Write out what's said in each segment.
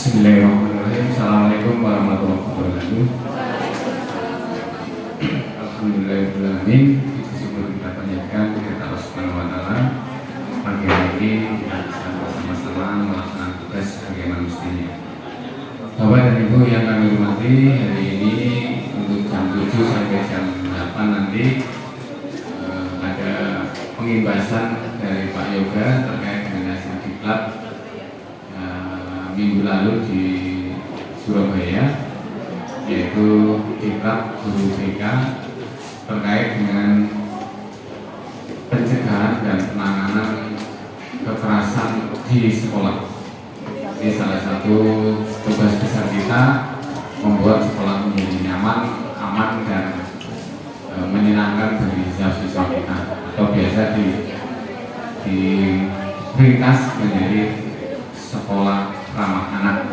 Bismillahirrahmanirrahim. Assalamualaikum warahmatullahi wabarakatuh. Alhamdulillahirrahmanirrahim. Puji syukur kita panjatkan kepada Allah Subhanahu wa Ta'ala. Pagi hari ini kita bisa bersama-sama melaksanakan tugas sebagaimana mestinya. Bapak dan Ibu yang kami hormati, hari ini untuk jam 7 sampai jam 8 nanti ada pengimbasan dari Pak Yoga terkait dengan hasil diklat minggu lalu di Surabaya, yaitu diklat guru BK terkait dengan pencegahan dan penanganan kekerasan di sekolah. Ini salah satu tugas besar kita, membuat sekolah menjadi nyaman, aman, dan menyenangkan bagi siswa kita, atau biasa di ringkas menjadi sekolah ramah anak.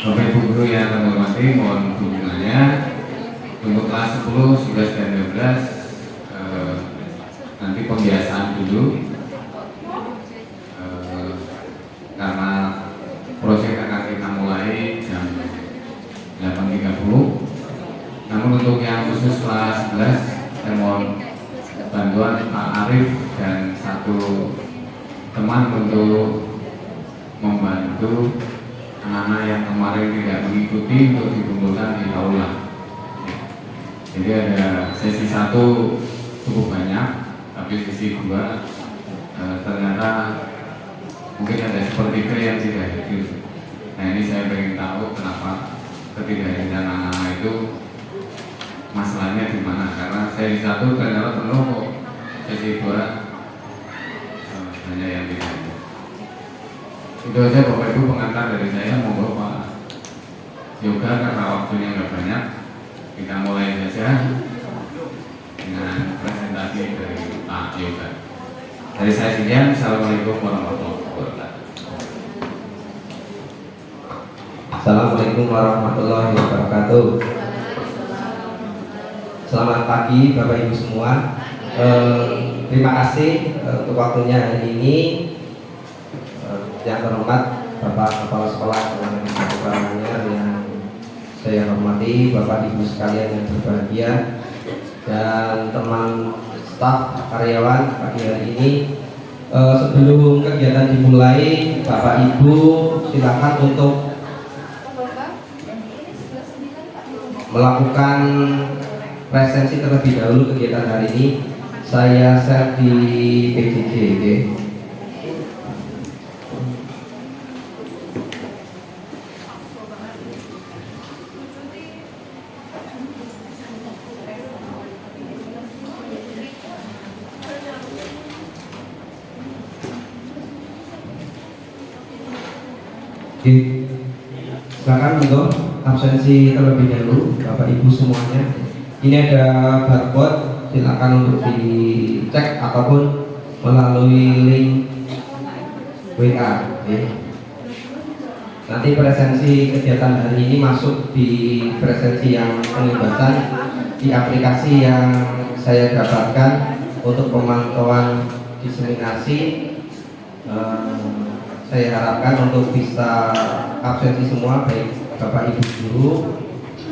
Bapak Ibu guru yang kami hormati, mohon dukungannya untuk kelas 10, 11, dan 12 nanti pembiasaan dulu, karena proses akan kita mulai jam 8.30. Namun untuk yang khusus kelas 11, saya mohon bantuan Pak Arif dan satu teman untuk membantu anak-anak yang kemarin tidak mengikuti untuk dikumpulkan di aula. Jadi ada sesi 1 cukup banyak, tapi sesi 2 ternyata mungkin ada sepertiga yang tidak hadir. Nah, ini saya ingin tahu kenapa ketidakhadiran anak-anak itu masalahnya di mana, karena sesi 1 ternyata penuh kok, sesi 2 hanya yang tidak. Itu aja Bapak Ibu pengantar dari saya. Monggo Pak Yoga, karena waktunya nggak banyak, kita mulai saja dengan presentasi dari Pak Yoga. Dari saya sekian. Assalamualaikum warahmatullahi wabarakatuh. Assalamualaikum warahmatullahi wabarakatuh. Selamat pagi Bapak Ibu semua. Terima kasih untuk waktunya hari ini. Yang terhormat Bapak Kepala Sekolah dengan kekurangannya yang saya hormati, Bapak Ibu sekalian yang berbahagia, dan teman staf karyawan pagi hari ini. Sebelum kegiatan dimulai, Bapak Ibu silakan untuk melakukan presensi terlebih dahulu kegiatan hari ini. Saya share di PJJ, okay? Silakan untuk absensi terlebih dahulu Bapak Ibu semuanya. Ini ada barcode, silakan untuk dicek ataupun melalui link WA. Nanti presensi kegiatan hari ini masuk di presensi yang pengimbasan di aplikasi yang saya dapatkan untuk pemantauan diseminasi. Saya harapkan untuk bisa absensi semua, baik Bapak Ibu guru,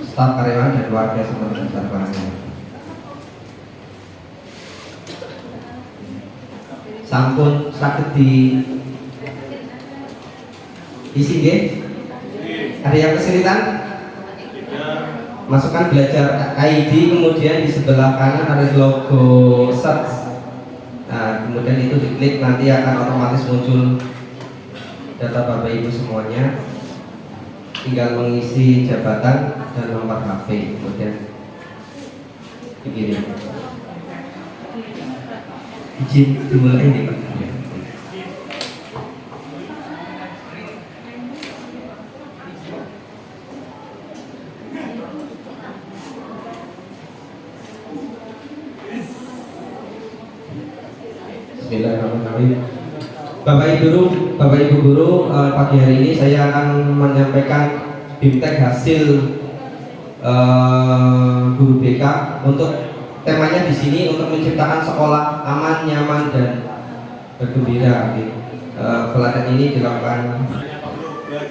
staf karyawan, dan warga seperti besar barangnya. Sampun sakit di isi nggih? Ada yang kesulitan? Masukkan belajar ID, kemudian di sebelah kanan ada logo search. Nah, kemudian itu diklik, nanti akan otomatis muncul data Bapak Ibu semuanya. Tinggal mengisi jabatan dan nomor HP, kemudian begini. Izin dimulai ini Pak. Bismillahirrahmanirrahim. Bapak Ibu guru, pagi hari ini saya akan menyampaikan BIMTEK hasil guru BK. Untuk temanya di sini untuk menciptakan sekolah aman, nyaman, dan bergembira. Pelatihan ini dilakukan Oke,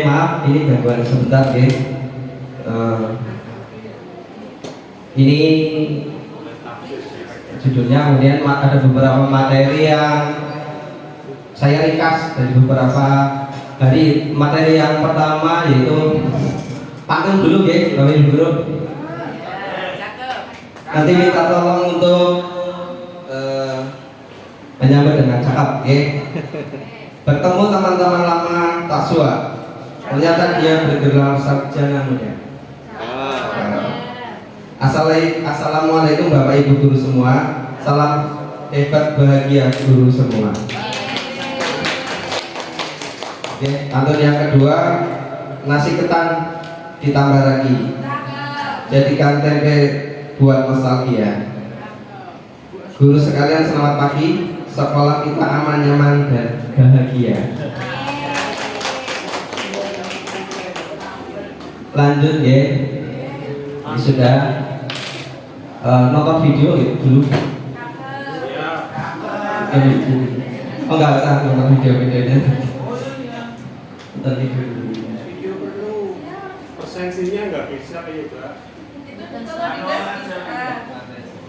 maaf, ini gangguan sebentar, oke. Ini judulnya, kemudian ada beberapa materi yang saya ringkas dari beberapa hari. Materi yang pertama yaitu pantun dulu, ya, Bapak Ibu Guru. Nanti minta tolong untuk menyambut dengan cakap, ya. Bertemu teman-teman lama Taksua. Ternyata dia bergelar sarjana muda. Assalamualaikum Bapak Ibu Guru semua. Salam hebat bahagia guru semua. Oke, pantun yang kedua, nasi ketan ditambah lagi. Jadikan tempe buat nostalgia. Guru sekalian selamat pagi. Sekolah kita aman, nyaman, dan bahagia. Lanjut, ya. Ini sudah nonton video ya, dulu. Oh, nggak usah nonton videonya. Nonton video dulu. Video perlu. Presensinya nggak bisa ya, Pak.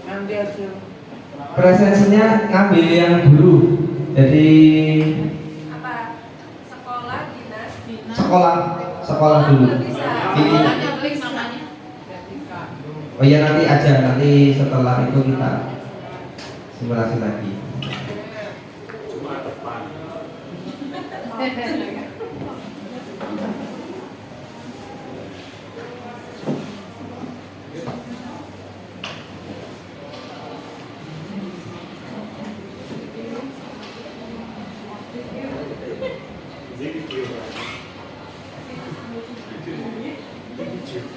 Nanti hasil. Presensinya ngambil yang dulu. Jadi apa? Sekolah dinas. sekolah dulu. Ini. Oh iya, nanti aja, nanti setelah itu kita simulasi lagi. Cuma depan. Ini video, Pak. Video.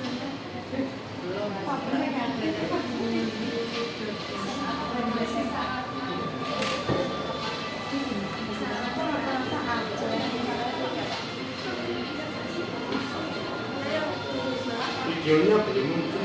Videonya belum muncul.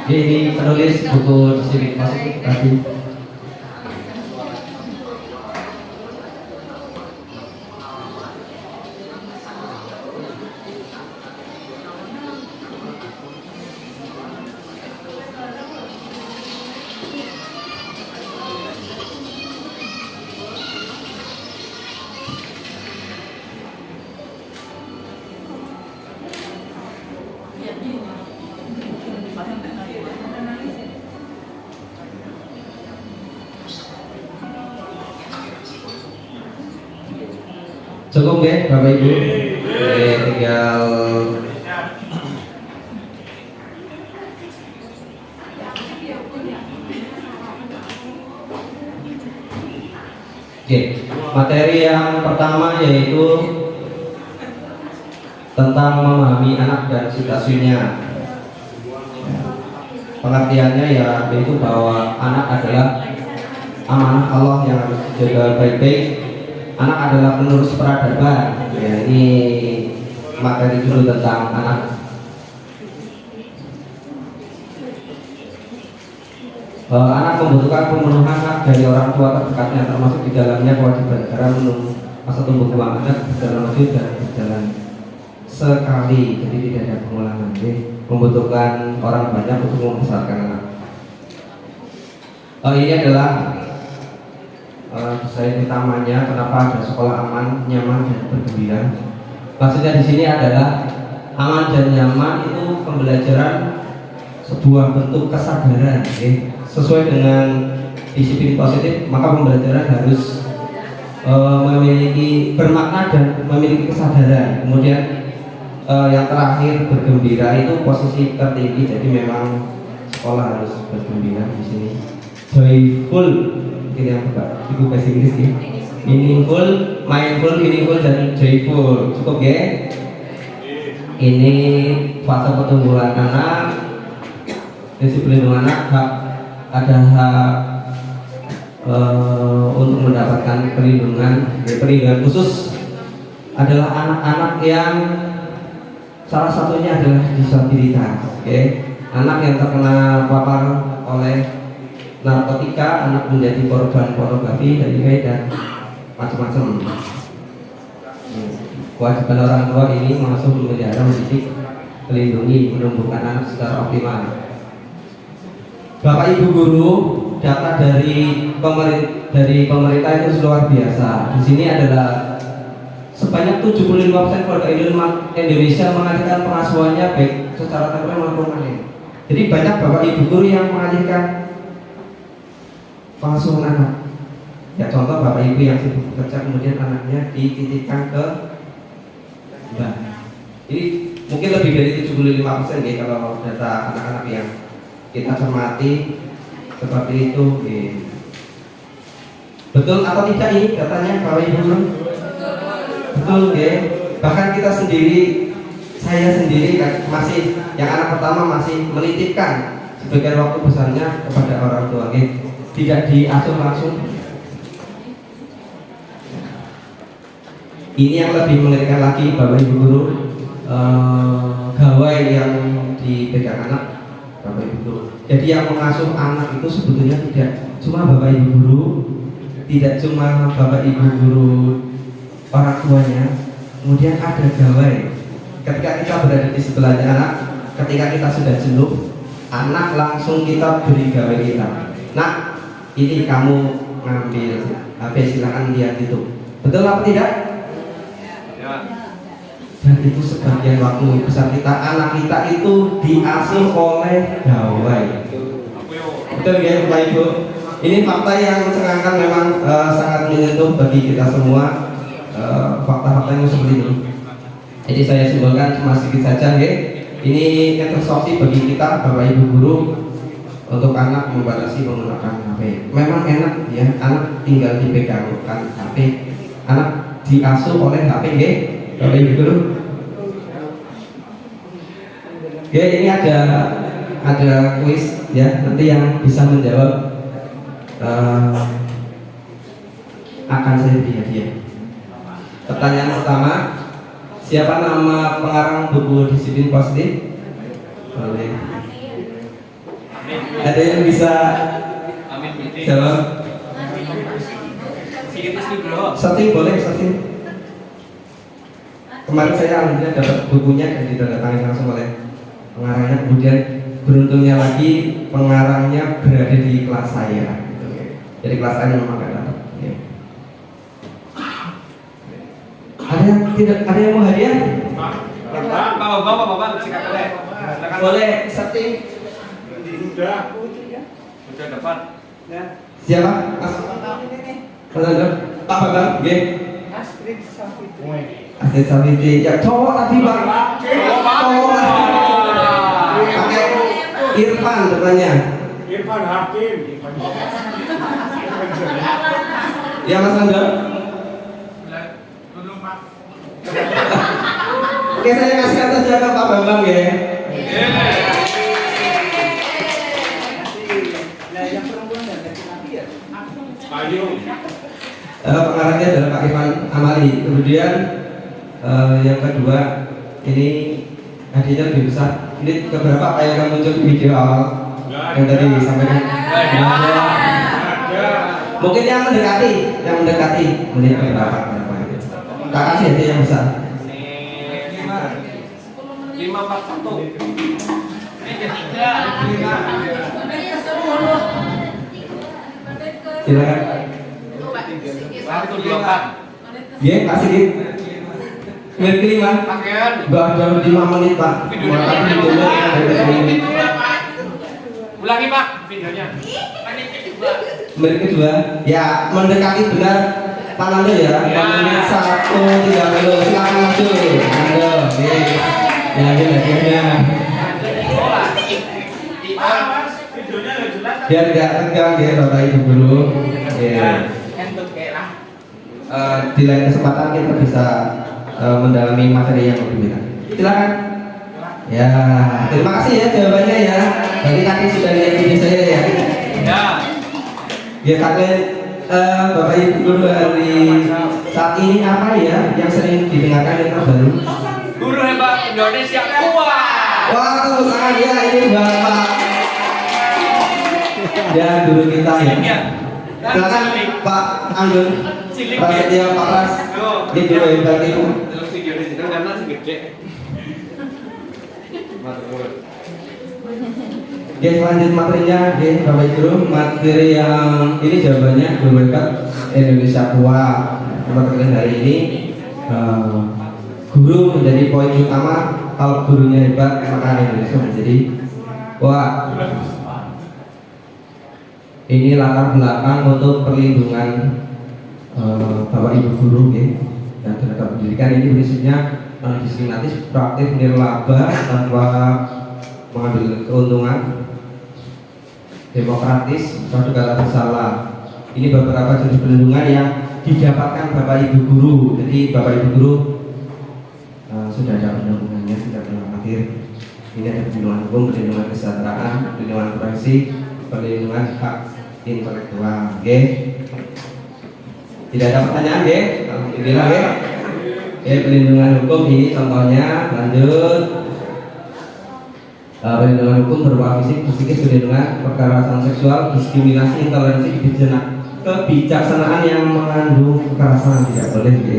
Ini penulis buku Civic Positif tadi. Cukup ya Bapak Ibu? Oke, tinggal Oke, materi yang pertama yaitu tentang memahami anak dan situasinya. Pengertiannya yaitu bahwa anak adalah amanah Allah yang harus dijaga baik-baik. Anak adalah penerus peradaban. Ya, ini materi dulu tentang anak. Anak membutuhkan pemenuhan hak dari orang tua terdekatnya, termasuk di dalamnya kewajiban negara menunggu masa tumbuh kembang anak berjalan maju dan berjalan sekali, jadi tidak ada pengulangan. Jadi membutuhkan orang banyak untuk membesarkan anak. Ini adalah desain utamanya kenapa ada sekolah aman, nyaman dan bergembira. Maksudnya di sini adalah aman dan nyaman itu pembelajaran sebuah bentuk kesadaran, ya. Sesuai dengan disiplin positif, maka pembelajaran harus memiliki bermakna dan memiliki kesadaran. Kemudian yang terakhir bergembira itu posisi tertinggi, jadi memang sekolah harus bergembira di sini. Joyful, ini yang Ibu bahasa Inggris ya. Meaningful, mindful, meaningful dan joyful. Cukup ya? Ini fase pertumbuhan anak, prinsip perlindungan anak, ada hak untuk mendapatkan perlindungan. Perlindungan khusus adalah anak-anak yang salah satunya adalah disabilitas. Anak yang terkena papar oleh narkotika, anak menjadi korban pornografi dan dan macam-macam. Kewajiban orang tua ini mengasuh, memelihara, mendidik, melindungi, menumbuhkan anak secara optimal. Bapak Ibu guru, data dari pemerintah itu luar biasa. Di sini adalah sebanyak 75% keluarga Indonesia mengalihkan pengasuhannya baik secara temporer maupun online. Jadi banyak Bapak Ibu guru yang mengalihkan pengasuhan anak. Ya contoh Bapak Ibu yang sibuk bekerja kemudian anaknya dititipkan ke mbak. Jadi mungkin lebih dari 75% ya kalau data anak-anak yang kita cermati seperti itu. Betul atau tidak ini datanya Bapak Ibu? Betul ya. Bahkan kita sendiri, saya sendiri masih yang anak pertama masih menitipkan sebagian waktu besarnya kepada orang tua, tidak diasuh langsung. Ini yang lebih mengerikan lagi Bapak Ibu guru, gawai yang dipegang anak Bapak Ibu guru. Jadi yang mengasuh anak itu sebetulnya tidak cuma Bapak Ibu guru, tidak cuma Bapak Ibu guru orang tuanya, kemudian ada gawai. Ketika kita berada di sebelahnya anak, ketika kita sudah jenuh, anak langsung kita beri gawai kita. Nah, ini kamu ngambil HP, silakan lihat itu. Betul apa tidak? Dan itu sebagian waktu besar kita, anak kita itu diasuh oleh gawai. Betul ya Bapak Ibu? Ini fakta yang mencengangkan, memang sangat menyentuh bagi kita semua. Fakta-faktanya seperti ini. Jadi saya simpulkan cuma sedikit saja ya. Ini instruksi bagi kita Bapak Ibu guru untuk anak membatasi menggunakan HP. Memang enak ya, anak tinggal dipegangkan HP, anak diasuh oleh HP ya, Bapak Ibu guru. Ya, ini ada kuis ya, nanti yang bisa menjawab akan saya beri hadiah. Pertanyaan pertama, siapa nama pengarang buku Disiplin Positif? Boleh. Ada yang bisa jawab? Setting boleh, setting. Kemarin saya alhamdulillah dapat bukunya dan ditandatangani langsung oleh pengarangnya. Kemudian beruntungnya lagi pengarangnya berada di kelas saya. Jadi kelas saya memang gak dapat. Ada yang mau hadiah? Bapak, sikat boleh. Boleh setting. Udah dapat. Siapa? Mas. Pak Bambang, Astrid Safiti. Ya cowok tadi Pak. Cowok. Pakai Irfan depannya. Irfan Hakim. Ya Mas Angga. Oke, saya kasihkan saja ke Pak Bambang ya. Pengarangnya adalah Pak Irfan Amali. Kemudian yang kedua ini hadiahnya lebih besar. Ini keberapa Pak yang akan muncul di video awal yang tadi disampaikan? Mungkin yang mendekati melihat berapa? Tak kasih hadiah yang besar. 541. Silakan. Iya, kasih Git. Menit kelima. Baru 5 menit Pak. Ulangi Pak videonya. Menit kedua. Ya, mendekati benar tangan lo ya. Menit 1:30. Silakan maju. Anda. Ya, hadiahnya. Biar tidak tegang ya Bapak Ibu guru. Ya. Di lain kesempatan kita bisa mendalami materi yang lebih banyak. Silakan. Ya, terima kasih ya jawabannya ya. Tadi tadi sudah lihat video saya ya. Ya. Ya kalian Bapak Ibu guru dari saat ini apa ya yang sering didengarkan yang terbaru? Guru hebat Indonesia kuat. Wah, tepuk tangan ya ini Bapak. Ya guru kita ya. Silakan Pak Anggun. Pak Setia, Pak Ras. Ini guru hebat itu. Dalam video ini karena segede. Oke, lanjut materinya. Oke, Bapak Ibu guru, materi yang ini jawabannya guru hebat Indonesia kuat. Materi hari ini guru menjadi poin utama. Kalau gurunya hebat, maka Indonesia menjadi kuat. Ini latar belakang untuk perlindungan Bapak Ibu guru ya, dan tenaga pendidikan. Ini prinsipnya diskriminatif, proaktif, nirlaba tanpa mengambil keuntungan, demokratis, praduga bersalah. Ini beberapa jenis perlindungan yang didapatkan Bapak Ibu guru. Jadi Bapak Ibu guru sudah ada undang-undangnya, tidak perlu khawatir. Ini ada perlindungan hukum, perlindungan kesejahteraan, perlindungan privasi, perlindungan hak intelektual. Oke. Tidak ada pertanyaan, oke? Alhamdulillah, oke. Perlindungan hukum ini contohnya. Lanjut. Perlindungan hukum berupa fisik, psikis, perlindungan kekerasan seksual, diskriminasi, intoleransi, kebijaksanaan yang mengandung kekerasan tidak boleh, oke.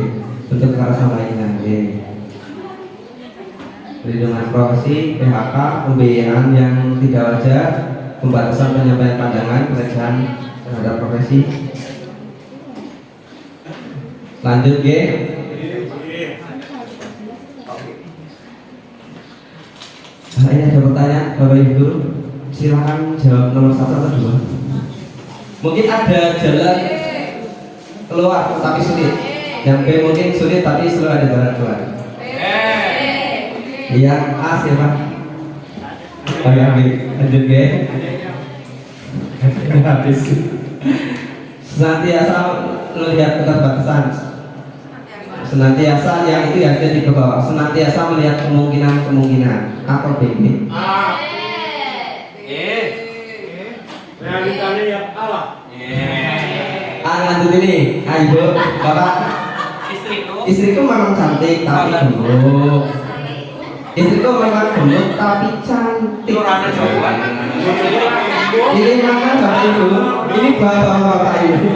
Bentuk kekerasan lainnya, oke. Perlindungan profesi, PHK, pembiayaan yang tidak wajar, pembatasan penyampaian pandangan, pelecehan terhadap profesi. Lanjut G. Ini ada pertanyaan Bapak Ibu guru, silakan jawab nomor 1 atau 2. Mungkin ada jalan keluar tapi sulit. Yang B mungkin sulit tapi selalu ada jalan keluar. Yang A siapa? Lanjut G. Habis. Senantiasa melihat keterbatasan. Senantiasa yang itu ya jadi ke bawah. Senantiasa melihat kemungkinan atau B. Realitanya ya Allah. Lanjut ini. Ayo Bapak. Istriku memang cantik tapi gemuk. Istriku memang gemuk tapi cantik. Ini mana Bapak Ibu? Ini Bapak Ibu.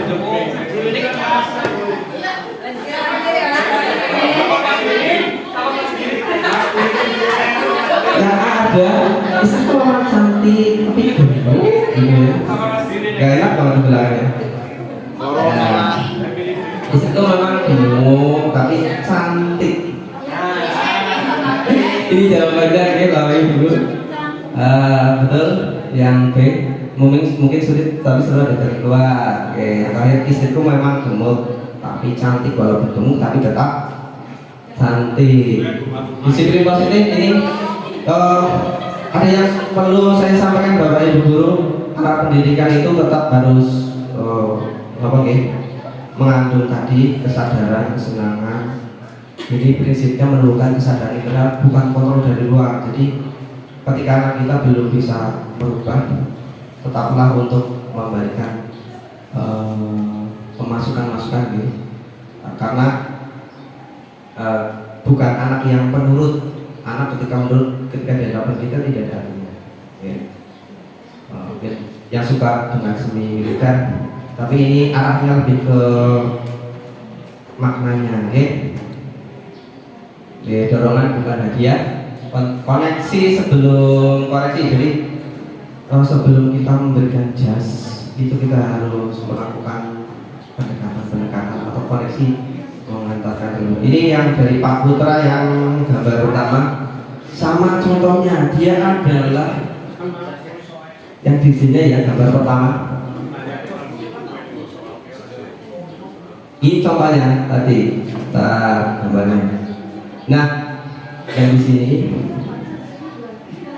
Yang ada istriku memang cantik tapi gemuk. Gak enak kalau dibelakangnya. Istriku memang gemuk tapi cantik. Ini jawabannya ya Bapak Ibu. Betul. Yang B mungkin sulit tapi selalu ada jalan keluar. Oke, yang terakhir istriku memang gemuk tapi rapi, cantik walaupun gemuk tapi tetap cantik. Disiplin positif ini ada yang perlu saya sampaikan Bapak Ibu guru, arah pendidikan itu tetap harus mengandung tadi kesadaran, kesenangan. Jadi prinsipnya menurunkan kesadaran itu bukan kontrol dari luar. Jadi ketika anak kita belum bisa berubah, tetaplah untuk memberikan pemasukan-masukan gitu. Karena bukan anak yang penurut. Anak ketika menurut ketika dihadapan kita tidak ada artinya. Ya. Yang suka dengan seni militer, tapi ini arahnya lebih ke maknanya, dorongan bukan hadiah. Koneksi sebelum koreksi, jadi sebelum kita memberikan jas itu kita harus melakukan pendekatan atau koneksi, mengantarkan dulu. Ini yang dari Pak Putra yang gambar pertama, sama contohnya dia adalah yang di sini ya gambar pertama. Ini contohnya tadi, gambarnya. Nah, yang di sini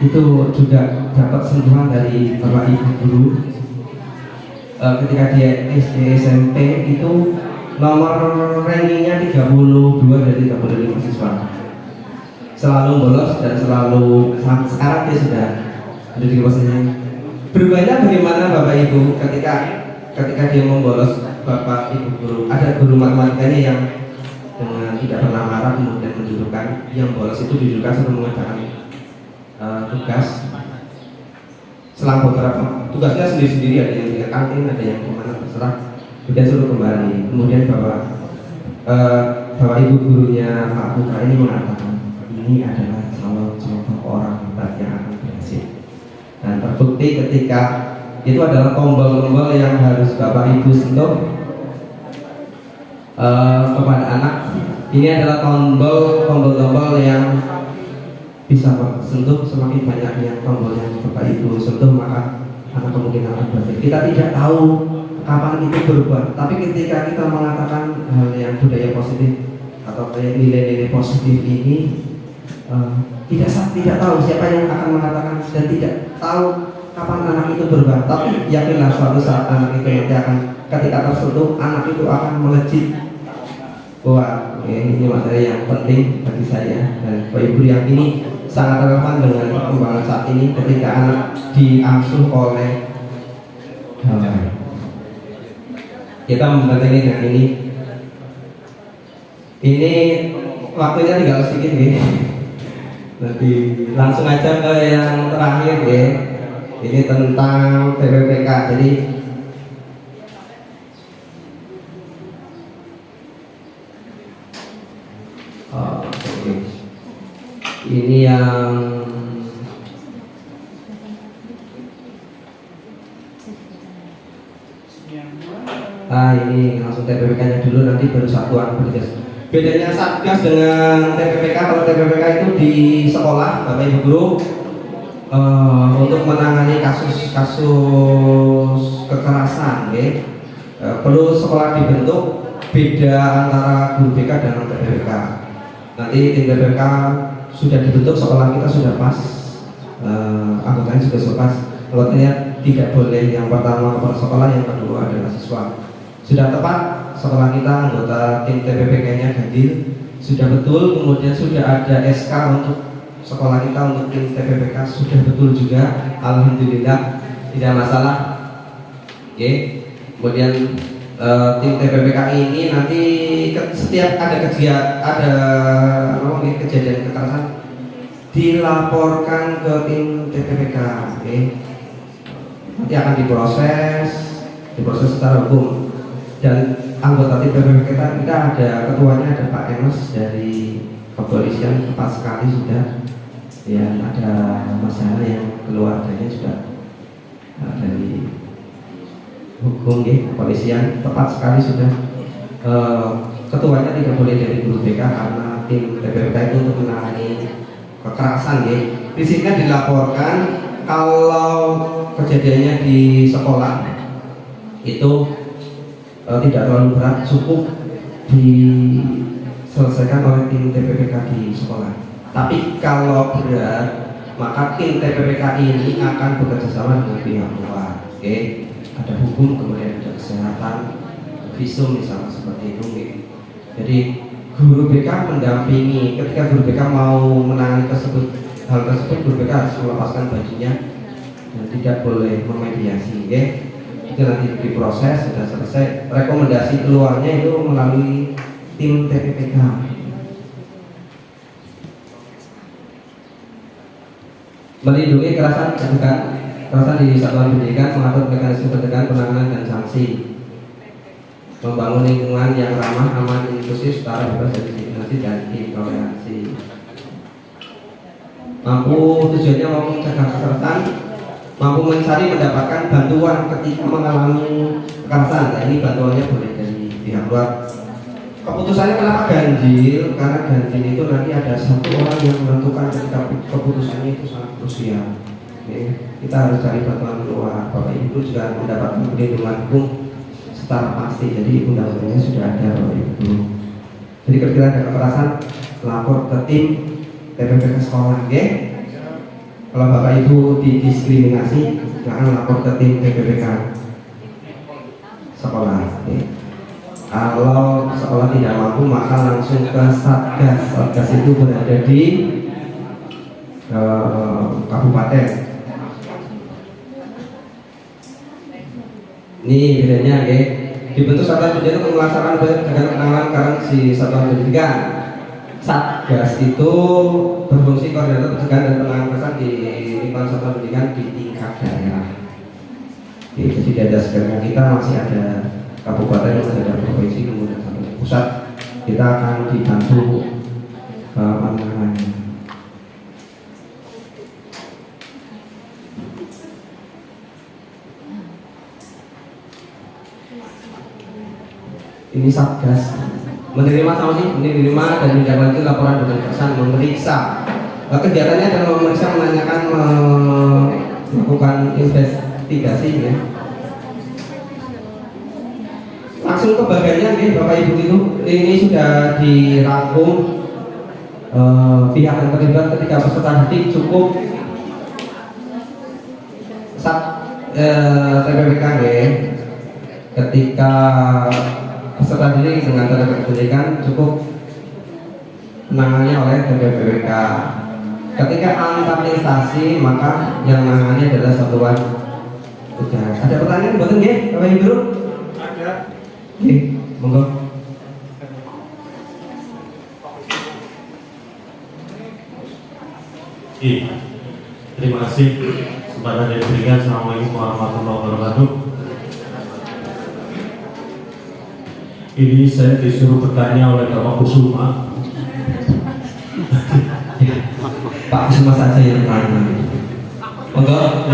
itu juga dapat sentuhan dari Bapak Ibu guru. Ketika dia SD SMP itu nomor rankingnya 32 dari 35 siswa. Selalu bolos dan selalu sekarang dia sudah ada di posisinya. Berubahnya bagaimana Bapak Ibu ketika dia membolos Bapak Ibu guru? Ada guru matematikanya yang dengan tidak pernah marah kemudian mendudukkan yang bolos itu didudukkan sebelum mengadakan tugas. Selang beberapa tugasnya sendiri-sendiri, ada yang di kantin, ada yang kemana terserah, kemudian suruh kembali. Kemudian Bapak Ibu gurunya Pak Putra ini mengatakan ini adalah contoh orang hebat yang akan berhasil. Dan terbukti ketika itu adalah tombol-tombol yang harus Bapak Ibu sentuh kepada anak. Ini adalah tombol-tombol yang bisa sentuh. Semakin banyak yang tombol yang Bapak Ibu sentuh, maka anak kemungkinan akan berhasil. Kita tidak tahu kapan itu berubah, tapi ketika kita mengatakan hal yang budaya positif atau nilai-nilai positif ini, tidak tahu siapa yang akan mengatakan dan tidak tahu kapan anak itu berubah. Tapi yakinlah suatu saat anak itu nanti akan, ketika tersentuh, anak itu akan melejit. Wah, ini materi yang penting bagi saya dan Bapak Ibu yang ini sangat relevan dengan perkembangan saat ini ketika anak diasuh oleh damai. Kita membantu dengan ini. Ini waktunya tinggal sedikit ya. Nanti langsung aja ke yang terakhir ya. Ini tentang TPPK. Jadi ini yang ini langsung TPPK-nya dulu, nanti baru satuan bertugas. Bedanya Satgas dengan TPPK, kalau TPPK itu di sekolah Bapak Ibu guru untuk menangani kasus-kasus kekerasan, ya. Perlu sekolah dibentuk, beda antara guru BK dan TPPK. Nanti tim TPPK sudah dibentuk, sekolah kita sudah pas, anggotanya sudah pas. Anggotanya tidak boleh yang pertama kepala sekolah, yang kedua adalah siswa. Sudah tepat sekolah kita, anggota tim TPPK-nya hadir, sudah betul. Kemudian sudah ada SK untuk sekolah kita, untuk tim TPPK sudah betul juga, alhamdulillah, tidak masalah. Oke. Kemudian tim TPPK ini nanti setiap ada kejadian kekerasan dilaporkan ke tim TPPK. Oke. Nanti akan diproses secara hukum. Dan anggota tim TPPK kita ada ketuanya, ada Pak Enos dari kepolisian, tepat sekali sudah. Ya, ada masalah yang keluarganya juga dari hukum ya, kepolisian, tepat sekali sudah. Ketuanya tidak boleh dari guru BK karena tim TPPK itu untuk menangani kekerasan ya. Prinsipnya dilaporkan kalau kejadiannya di sekolah itu tidak terlalu berat, cukup diselesaikan oleh tim TPPK di sekolah. Tapi kalau berat, maka tim TPPK ini akan bekerja sama dengan pihak luar. Oke, ada hukum, kemudian ada kesehatan, visum misalnya seperti itu. Oke. Jadi guru BK mendampingi ketika guru BK mau menangani hal tersebut, guru BK harus melepaskan bajunya dan tidak boleh memediasi. Oke, itu nanti diproses, sudah selesai. Rekomendasi keluarnya itu melalui tim TPPK. Melindungi kekerasan di satuan pendidikan, mengatur mekanisme pencegahan, penanganan dan sanksi, membangun lingkungan yang ramah, aman, inklusif, setara, bebas dari diskriminasi dan intoleransi. Tujuannya mampu mencegah kekerasan, mampu mencari mendapatkan bantuan ketika mengalami kekerasan. Nah, ini bantuannya boleh dari pihak luar. Keputusannya kenapa ganjil? Karena ganjil itu nanti ada satu orang yang menentukan ketika keputusannya itu sangat krusial. Oke, kita harus cari bantuan keluar. Bapak Ibu juga mendapatkan perlindungan hukum secara pasti. Jadi undang-undangnya sudah ada, Bapak Ibu. Jadi ketika ada kekerasan, lapor ke tim TPPK sekolah. Oke? Kalau Bapak Ibu didiskriminasi, jangan lapor ke tim TPPK sekolah. Oke? Kalau sekolah tidak mampu, maka langsung ke Satgas. Satgas itu berada di kabupaten. Ini bedanya, oke. Dibentuk satuan pendidikan untuk melaksanakan penanganan karansi satuan pendidikan. Satgas itu berfungsi koordinator pencegahan dan penanganan kekerasan di lingkungan satuan pendidikan di tingkat daerah. Oke, jadi di atas kita masih ada kabupaten, ada provinsi, kemudian sampai pusat. Kita akan dibantu penanganannya. Ini Satgas menerima menerima dan menindaklanjuti laporan dengan kesan memeriksa. Kegiatannya adalah memeriksa, menanyakan, melakukan investigasi, ya. Langsung ke bagiannya, nih Bapak Ibu itu ini sudah dirangkum pihak yang terlibat ketika peserta didik cukup TPPK, ya. Ketika peserta didik dengan tenaga pendidikan cukup menangannya oleh TPPK. Ketika antar instansi, maka yang menangani adalah satuan tugas. Ada pertanyaan betul nggih, Bapak Ibu? Ada. Oke, monggo. Terima kasih kesempatan yang diberikan. Assalamualaikum warahmatullahi wabarakatuh. Ini saya disuruh bertanya oleh Bapak Kusuma. Pak Kusuma saja yang bertanya. Monggo.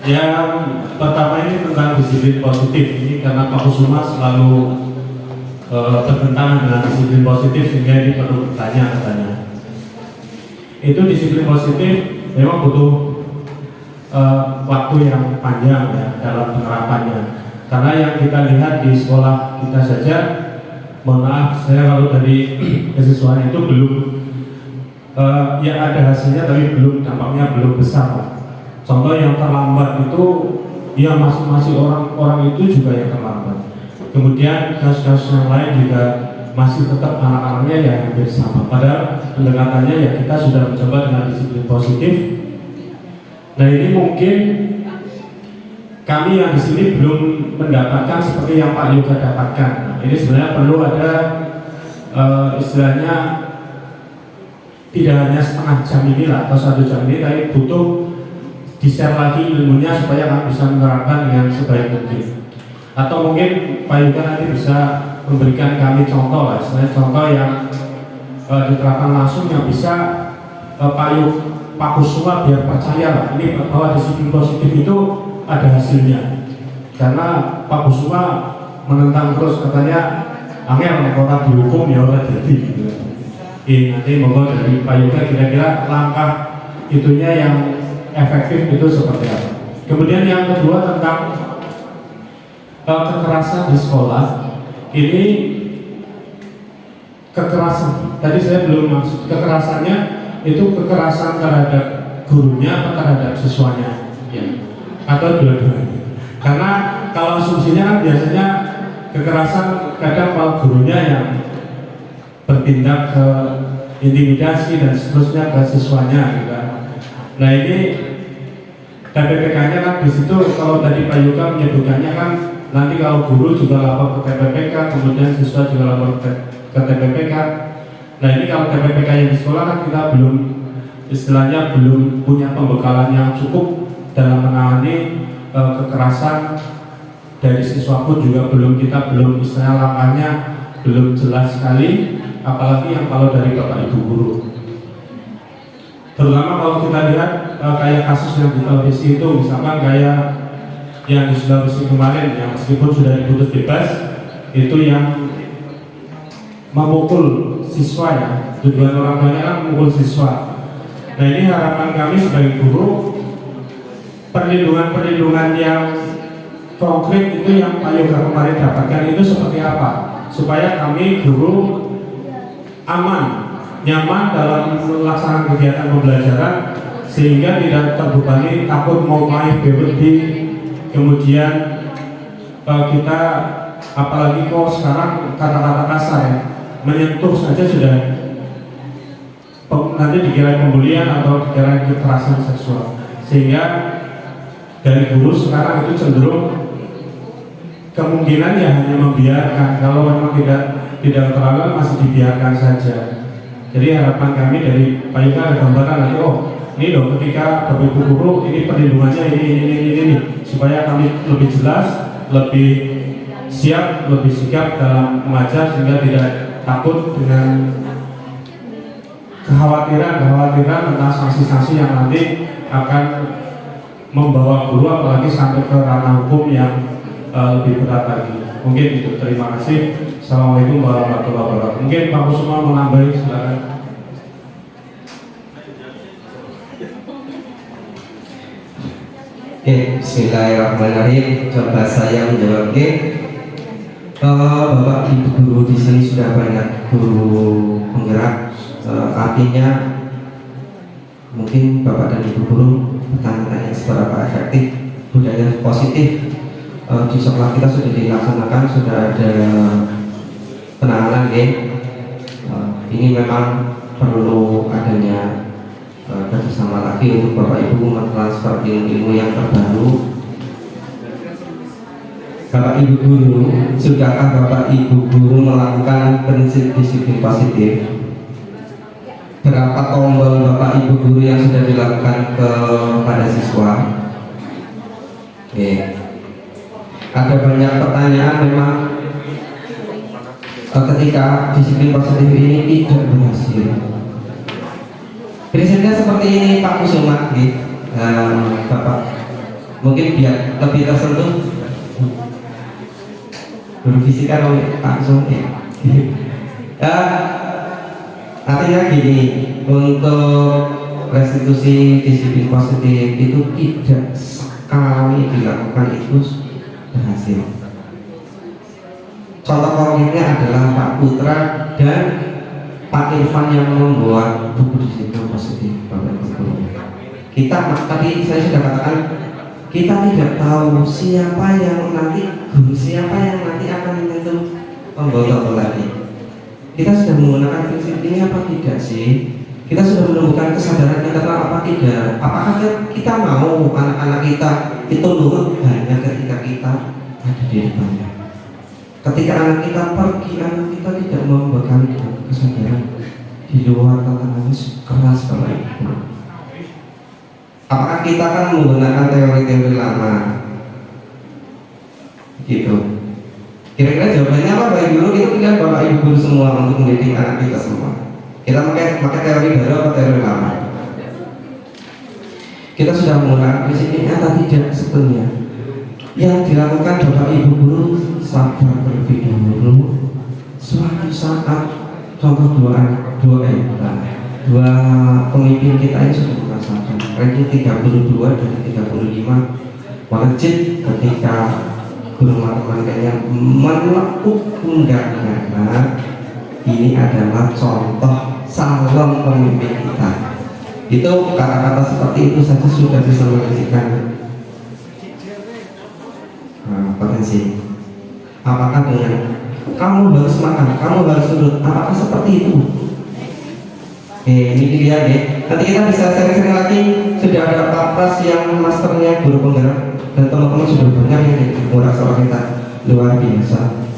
Yang pertama ini tentang disiplin positif. Ini karena Pak Kusuma selalu bertentangan dengan disiplin positif, sehingga ini perlu bertanya katanya. Itu disiplin positif memang butuh waktu yang panjang, ya, dalam penerapannya. Karena yang kita lihat di sekolah kita saja, mohon maaf, saya kalau dari kesiswaan itu belum ya ada hasilnya, tapi belum, dampaknya belum besar. Contoh yang terlambat itu ya masing-masing orang itu juga yang terlambat. Kemudian kasus-kasus yang lain juga masih tetap anak-anaknya yang hampir sama. Padahal pendekatannya ya kita sudah mencoba dengan disiplin positif. Nah, ini mungkin kami yang di sini belum mendapatkan seperti yang Pak Yoga dapatkan. Nah, ini sebenarnya perlu ada istilahnya tidak hanya setengah jam inilah atau 1 jam ini, tapi butuh di-share lagi ilmunya supaya kami bisa menerapkan dengan sebaik mungkin. Atau mungkin Pak Yoga nanti bisa memberikan kami contoh lah, istilahnya contoh yang diterapkan langsung yang bisa Pak Kusuma biar percaya lah ini bahwa disiplin positif itu ada hasilnya. Karena Pak Kusuma menentang terus, katanya angel orang dihukum ya orang jadi gitu. Nanti monggo dari Pak Yoga kira-kira langkah itunya yang efektif itu seperti apa. Kemudian yang kedua tentang kekerasan di sekolah. Ini kekerasan. Tadi saya belum maksud kekerasannya itu kekerasan terhadap gurunya atau terhadap siswanya, ya, atau dua-duanya. Karena kalau asumsinya kan biasanya kekerasan kadang kalau gurunya yang bertindak ke intimidasi dan seterusnya ke siswanya, gitu kan. Nah ini TPPK-nya kan di situ, kalau tadi Pak Yuka menyebutkannya kan nanti kalau guru juga lapor ke TPPK, kemudian siswa juga lapor ke TPPK. Nah ini kalau TPPK yang di sekolah kan kita belum, istilahnya belum punya pembekalan yang cukup dalam menangani kekerasan dari siswa pun juga kita belum istilahnya langkahnya belum jelas sekali, apalagi yang kalau dari Bapak Ibu guru. Terutama kalau kita lihat kayak kasus yang di televisi itu, misalkan kayak yang di Sulawesi kemarin yang meskipun sudah diputus bebas itu yang memukul siswa, ya, tujuan orang tuanya kan memukul siswa. Nah ini harapan kami sebagai guru, perlindungan yang konkret itu yang Pak Yoga kemarin dapatkan itu seperti apa, supaya kami guru aman, nyaman dalam melaksanakan kegiatan pembelajaran, sehingga tidak terbebani takut mau main BWD, kemudian kita apalagi kok sekarang kata-kata kasar, ya, menyentuh saja sudah nanti dikira pembulian atau dikira kekerasan seksual, sehingga dari guru sekarang itu cenderung kemungkinan ya hanya membiarkan, kalau memang tidak terlalu masih dibiarkan saja. Jadi harapan kami dari Pak Yuka ada gambaran nanti, oh ini loh ketika Bapak Ibu guru ini perlindungannya ini, supaya kami lebih jelas, lebih siap, lebih sigap dalam mengajar, sehingga tidak takut dengan kekhawatiran tentang sanksi-sanksi yang nanti akan membawa guru apalagi sampai ke ranah hukum yang lebih berat lagi. Mungkin itu. Terima kasih. Assalamualaikum warahmatullahi wabarakatuh. Mungkin Pak Kusuma mau nambahin, silakan. Bismillahirrahmanirrahim. Coba saya menjawab. Bapak Ibu guru di sini sudah banyak guru penggerak, artinya mungkin Bapak dan Ibu guru bertanya-tanya seberapa efektif budaya positif di sekolah kita sudah dilaksanakan, sudah ada penanganan, ini memang perlu adanya kerjasama lagi untuk Bapak Ibu mentransfer ilmu yang terbaru. Bapak Ibu guru, sudahkah Bapak Ibu guru melakukan prinsip disiplin positif? Berapa tombol Bapak Ibu guru yang sudah dilakukan kepada siswa? Ada banyak pertanyaan memang ketika disiplin positif ini tidak berhasil. Prinsipnya seperti ini Pak Kusuma, Bapak mungkin biar lebih tersentuh berfisikan oleh Pak Kusuma. Artinya gini, untuk restitusi disiplin positif itu tidak sekali dilakukan itu berhasil. Contoh konkretnya adalah Pak Putra dan Pak Irfan yang membuat buku disiplin positif. Bapak Ibu, kita tadi saya sudah katakan kita tidak tahu siapa yang nanti akan menyentuh tombol lagi. Kita sudah menggunakan prinsip ini apa tidak sih? Kita sudah menemukan kesadaran internal apa tidak? Apakah kita mau anak-anak kita itu nurut hanya ketika kita ada di depannya? Ketika anak kita pergi, anak kita tidak membekali kesadaran di luar tantangan keras sekali. Apakah kita akan menggunakan teori-teori lama? Gitu. Kira-kira jawabannya apa Bapak Ibu? Itu pilihan Bapak Ibu guru semua untuk mendidik anak kita semua. Kita pakai teori baru atau teori lama? Kita sudah menggunakan prinsip ini atau tidak sebetulnya? Yang dilakukan Bapak Ibu guru sabar terlebih dahulu. Suatu saat contoh dua pemimpin kita ini sudah merasakan ranking 32 dan 35 wajib ketika guru matematikanya menekuk pundaknya ini adalah contoh salon pemimpin kita. Itu kata-kata seperti itu saja sudah bisa menunjukkan potensi. Apakah dengan kamu harus makan, kamu harus surut, apakah seperti itu? Ini dilihat ya. Nanti kita bisa sering-sering lagi. Sudah ada Papras yang masternya guru penggerak, dan teman-teman sudah banyak yang murah soal kita, luar biasa.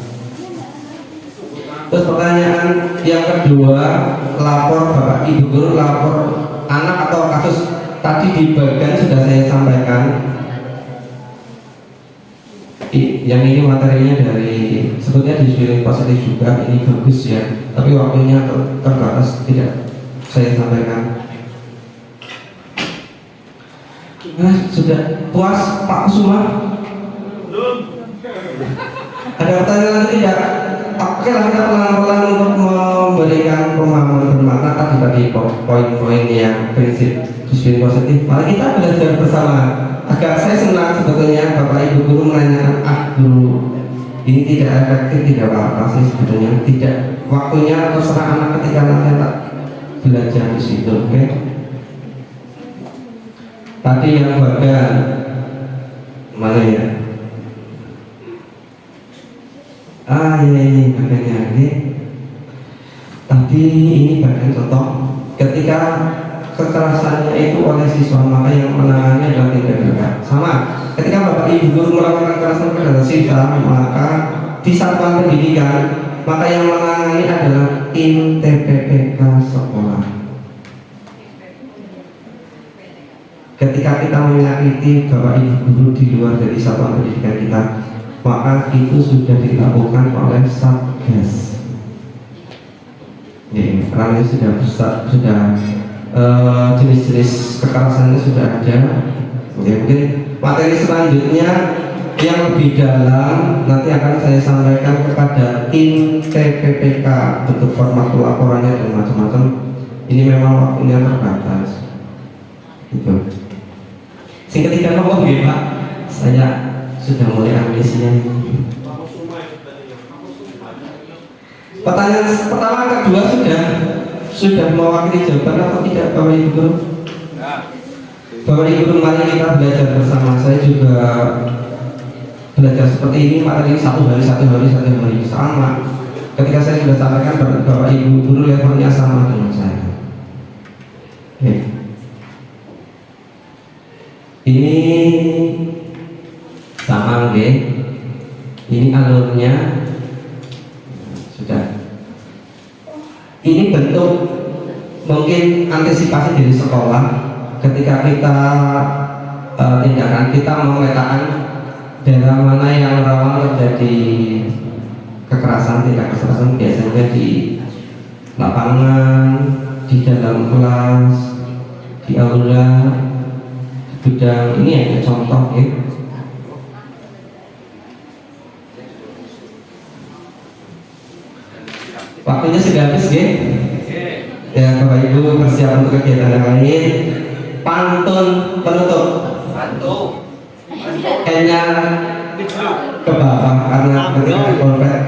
Terus pertanyaan yang kedua, lapor Bapak Ibu guru, lapor anak atau kasus tadi di bagian sudah saya sampaikan. Yang ini materinya dari sebetulnya di feeling positif juga, ini bagus ya, tapi waktunya terbatas, tidak saya sampaikan. Sudah puas Pak Kusuma? Belum. Ada pertanyaan lagi tidak? Oke lah, kita pelan-pelan untuk memberikan pemahaman bermakna tadi poin-poin yang prinsip disiplin positif. Mari kita belajar bersama. Agak saya senang sebetulnya Bapak Ibu guru menanyakan dulu. Ini tidak efektif, tidak apa-apa sih sebetulnya. Tidak, waktunya terserah anak ketika nanti tak belajar di situ, oke? Tadi yang bagian mana ya? Ini bagiannya ini. Tadi ini bagian contoh ketika kekerasannya itu oleh siswa, maka yang menangannya adalah tindak pidana. Sama, ketika Bapak Ibu guru melakukan kekerasan kepada siswa, maka di satuan pendidikan, maka yang menangani adalah tim TPPK sekolah. Ketika kita menyakiti Bapak Ibu guru di luar dari satuan pendidikan kita, maka itu sudah dilakukan oleh Satgas. Karena sudah jenis-jenis kekerasannya sudah ada. Mungkin materi selanjutnya yang lebih dalam nanti akan saya sampaikan kepada tim TPPK untuk format laporannya dan macam-macam. Ini memang waktunya terbatas. Gitu. Sing ketiga nopo nggih Pak? Saya sudah mulai amnesia. Pertanyaan pertama, kedua sudah mewakili jawaban atau tidak Bapak Ibu guru? Bapak Ibu guru, mari kita belajar bersama. Saya juga belajar seperti ini, materi satu hari sama. Ketika saya sudah sampaikan Bapak Ibu guru levelnya sama dengan saya. Oke. Ini sama, oke. Ini alurnya sudah. Ini bentuk mungkin antisipasi dari sekolah ketika kita tindakan kita memetakan daerah mana yang rawan terjadi kekerasan, tindak kekerasan, biasanya di lapangan, di dalam kelas, di aula, di gudang. Ini hanya contoh ya. Waktunya sudah habis ya. Ya Bapak Ibu, persiapan untuk kegiatan yang lain. Pantun penutup. Pantun. Kayaknya ke bawah karena ketika konvert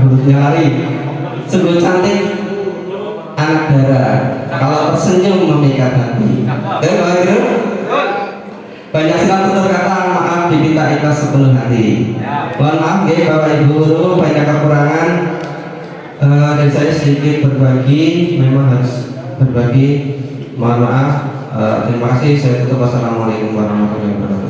hurufnya lari. Sungguh cantik anak darah. Kalau tersenyum memikat hati. Dan Bapak Ibu, banyak sekali tutur kata maaf diminta ikhlas sepenuh hati. Mohon maaf ya Bapak Ibu guru, banyak kekurangan. Dan saya sedikit berbagi, memang harus berbagi. Mohon maaf. Terima kasih. Saya tutup. Wassalamualaikum warahmatullahi wabarakatuh.